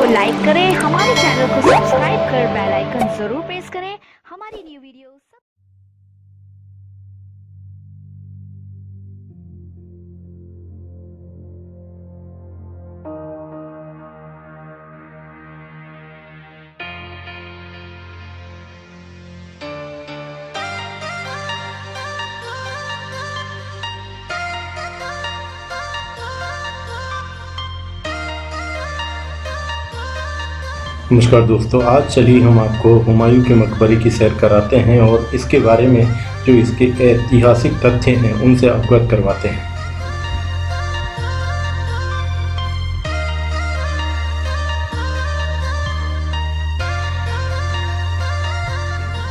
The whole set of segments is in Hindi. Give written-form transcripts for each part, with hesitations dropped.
को लाइक करें, हमारे चैनल को सब्सक्राइब कर बेल आइकन जरूर प्रेस करें हमारी न्यू वीडियो। नमस्कार दोस्तों, आज चलिए हम आपको हुमायूं के मकबरे की सैर कराते हैं और इसके बारे में जो इसके ऐतिहासिक तथ्य हैं उनसे अवगत करवाते हैं।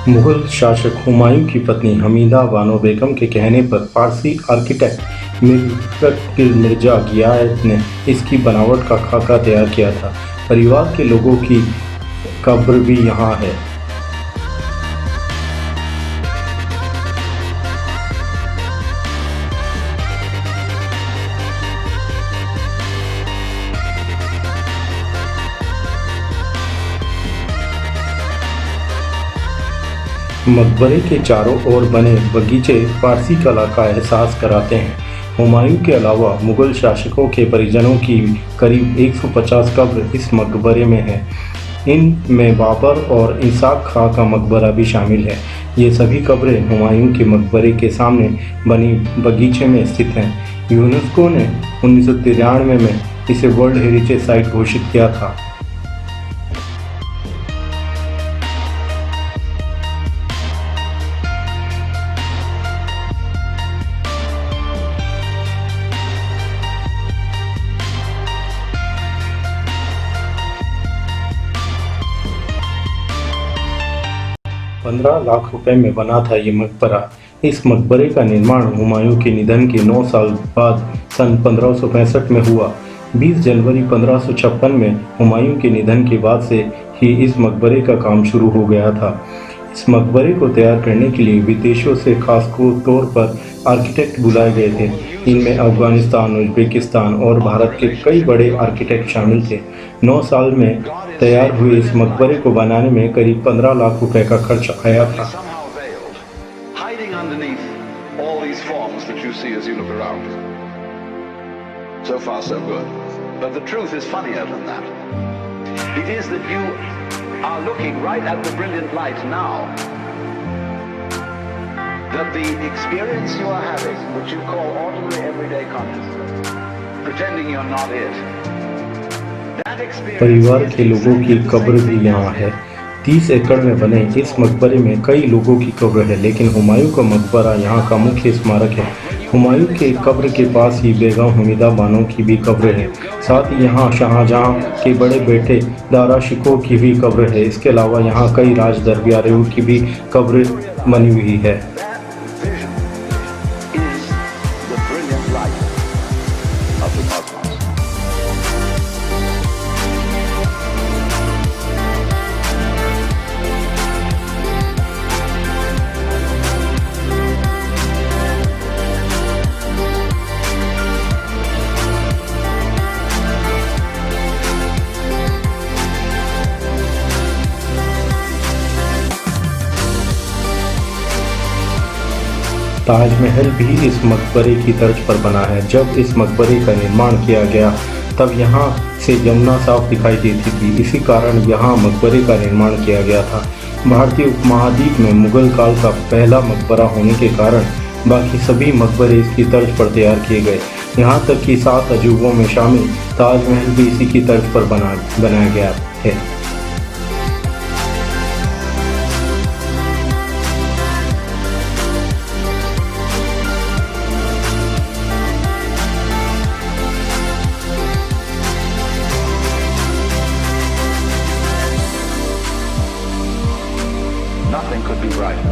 मुगल शासक हुमायूं की पत्नी हमीदा बानो बेगम के कहने पर फारसी आर्किटेक्ट मिर्जा गियाथ ने इसकी बनावट का खाका तैयार किया था। परिवार के लोगों की कब्र भी यहाँ है। मकबरे के चारों ओर बने बगीचे फारसी कला का एहसास कराते हैं। हुमायूं के अलावा मुगल शासकों के परिजनों की करीब 150 कब्र इस मकबरे में है। इनमें बाबर और इसाक खां का मकबरा भी शामिल है। ये सभी कब्रें हुमायूं के मकबरे के सामने बनी बगीचे में स्थित हैं। यूनेस्को ने 1993 में इसे वर्ल्ड हेरिटेज साइट घोषित किया था। ₹15 लाख में बना था ये मकबरा। इस मकबरे का निर्माण हुमायूं के निधन के 9 साल बाद सन 1565 में हुआ। 20 जनवरी 1556 में हुमायूं के निधन के बाद से ही इस मकबरे का काम शुरू हो गया था। इस मकबरे को तैयार करने के लिए विदेशों से खास तौर पर आर्किटेक्ट बुलाए गए थे। इनमें अफगानिस्तान, उज़्बेकिस्तान और भारत के कई बड़े आर्किटेक्ट शामिल थे। 9 साल में तैयार हुए इस मकबरे को बनाने में करीब ₹15 लाख का खर्च आया था। So far so good, but the truth is funnier than that. It is that you are looking right at the brilliant light now, that the experience you are having, which you call ordinary everyday consciousness, pretending you're not it, that experience। परिवार के लोगों की कब्र भी यहाँ है। 30 एकड़ में बने इस मकबरे में कई लोगों की कब्र है, लेकिन हुमायूं का मकबरा यहाँ का मुख्य स्मारक है। हुमायूं के कब्र के पास ही बेगम हमीदा बानो की भी कब्र है। साथ ही यहाँ शाहजहां के बड़े बेटे दारा शिकोह की भी कब्र है। इसके अलावा यहाँ कई राज दरबारियों की भी कब्र बनी हुई है। ताजमहल भी इस मकबरे की तर्ज पर बना है। जब इस मकबरे का निर्माण किया गया तब यहाँ से यमुना साफ दिखाई देती थी। इसी कारण यहाँ मकबरे का निर्माण किया गया था। भारतीय उपमहाद्वीप में मुगल काल का पहला मकबरा होने के कारण बाकी सभी मकबरे इसकी तर्ज पर तैयार किए गए। यहाँ तक कि 7 अजूबों में शामिल ताजमहल भी इसी की तर्ज पर बनाया गया है। Nothing could be brighter.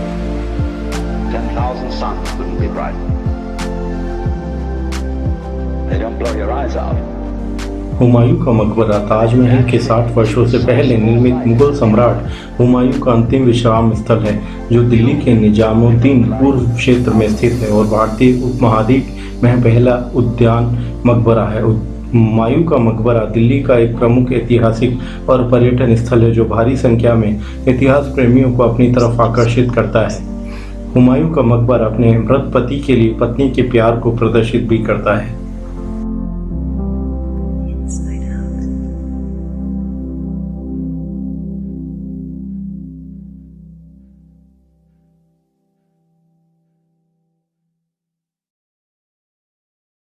10,000 suns couldn't be brighter. They don't blow your eyes out. Humayun का मकबरा ताजमहल के 60 वर्षों से पहले निर्मित मुगल सम्राट हुमायूं का अंतिम विश्राम स्थल है, जो दिल्ली के निजामुद्दीन पूर्व क्षेत्र में स्थित है और भारतीय उपमहाद्वीप में पहला उद्यान मकबरा है। हुमायूं का मकबरा दिल्ली का एक प्रमुख ऐतिहासिक और पर्यटन स्थल है जो भारी संख्या में इतिहास प्रेमियों को अपनी तरफ आकर्षित करता है। हुमायूं का मकबरा अपने मृत पति के लिए पत्नी के प्यार को प्रदर्शित भी करता है।